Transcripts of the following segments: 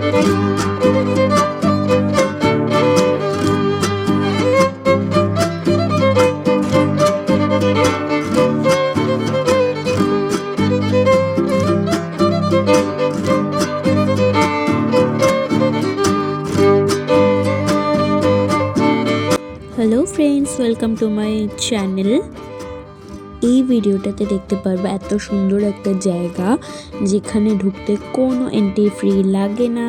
Hello friends, welcome to my channel. এই ভিডিওটাতে দেখতে পারবে এত সুন্দর একটা জায়গা যেখানে ঢুকতে কোনো এন্ট্রি ফ্রি লাগে না।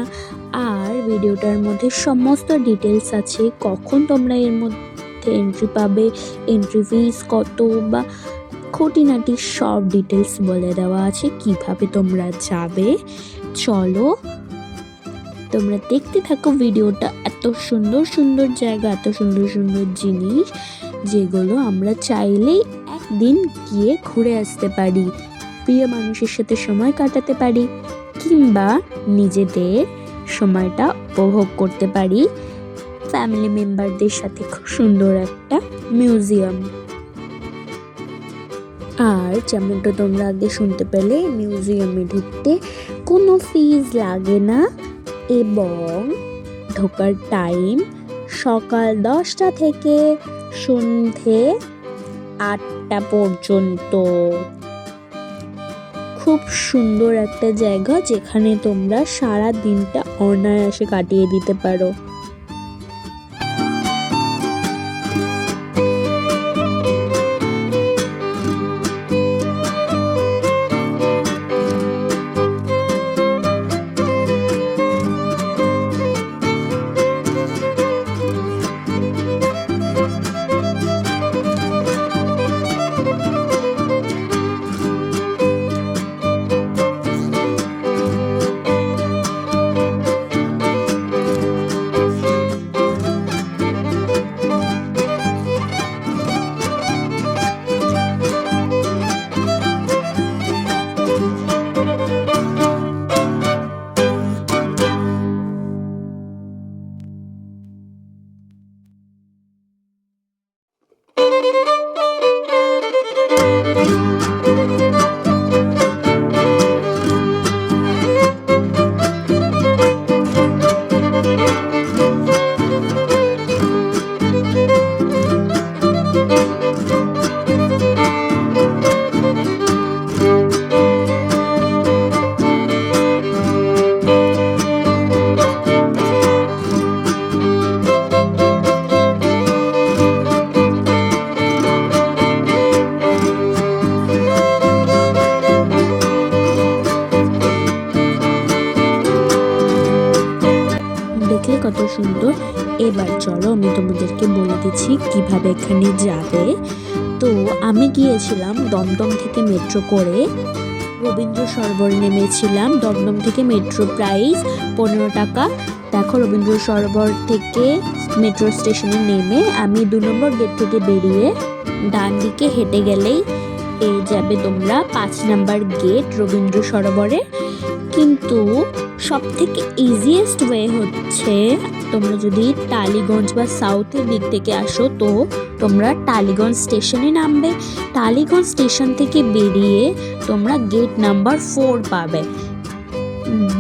আর ভিডিওটার মধ্যে সমস্ত ডিটেলস আছে, কখন তোমরা এর মধ্যে এন্ট্রি পাবে, এন্ট্রি ফিস কত বা খুঁটিনাটি সব ডিটেলস বলে দেওয়া আছে, কিভাবে তোমরা যাবে। চলো তোমরা দেখতে থাকো ভিডিওটা। এত সুন্দর সুন্দর জায়গা, এত সুন্দর সুন্দর জিনিস যেগুলো আমরা চাইলেই একদিন গিয়ে ঘুরে আসতে পারি, প্রিয় মানুষের সাথে সময় কাটাতে পারি, কিংবা নিজেদের সময়টা উপভোগ করতে পারি ফ্যামিলি মেম্বারদের সাথে। খুব সুন্দর একটা মিউজিয়াম। আর যেমনটা তোমরা আগে শুনতে পেলে, মিউজিয়ামে ঢুকতে কোনো ফিজ লাগে না এবং ঢোকার টাইম সকাল 10টা থেকে সন্ধে 8টা পর্যন্ত। খুব সুন্দর একটা জায়গা যেখানে তোমরা সারা দিনটা অনায়াসে কাটিয়ে দিতে পারো। দেখলে কত সুন্দর। এবার চলো আমি তোমাদেরকে বলে দিচ্ছি কিভাবে এখানে যাবে। তো আমি গিয়েছিলাম দমদম থেকে মেট্রো করে রবীন্দ্র সরোবরে নেমেছিলাম। দমদম থেকে মেট্রো প্রাইস 15 টাকা। দেখো, রবীন্দ্র সরোবর থেকে মেট্রো স্টেশনে নেমে আমি 2 নম্বর গেট থেকে বেরিয়ে ডান দিকে হেঁটে গেলেই পেয়ে যাবে তোমরা 5 নম্বর গেট রবীন্দ্র সরোবরে। কিন্তু সব থেকে ইজিয়েস্ট ওয়ে হচ্ছে, তোমরা যদি টালিগঞ্জ বা সাউথের দিক থেকে আসো তো তোমরা টালিগঞ্জ স্টেশনে নামবে। টালিগঞ্জ স্টেশন থেকে বেরিয়ে তোমরা গেট নাম্বার 4 পাবে।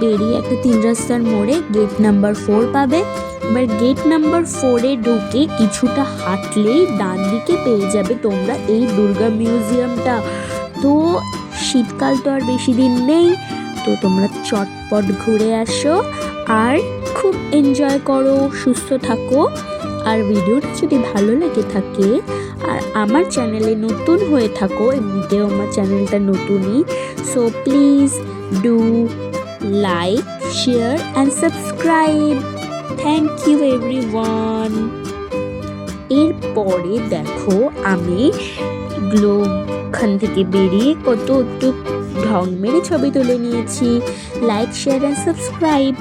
বেরিয়ে একটা 3 রাস্তার মোড়ে গেট নাম্বার 4 পাবে। এবার গেট নাম্বার 4-এ ঢুকে কিছুটা হাঁটলেই ডান দিকে পেয়ে যাবে তোমরা এই দুর্গা মিউজিয়ামটা। তো শীতকাল তো আর বেশি দিন নেই, তো তোমরা চটপট ঘুরে আসো আর খুব এনজয় করো, সুস্থ থাকো। আর ভিডিওটা যদি ভালো লেগে থাকে আর আমার চ্যানেলে নতুন হয়ে থাকো, এমনিতেও আমার চ্যানেলটা নতুনই, so please do like, share and subscribe. Thank you everyone. এরপরে দেখো আমি খান থেকে বেরিয়ে কত একটু ঢং মেরে ছবি তুলে নিয়েছি। Like, share and subscribe.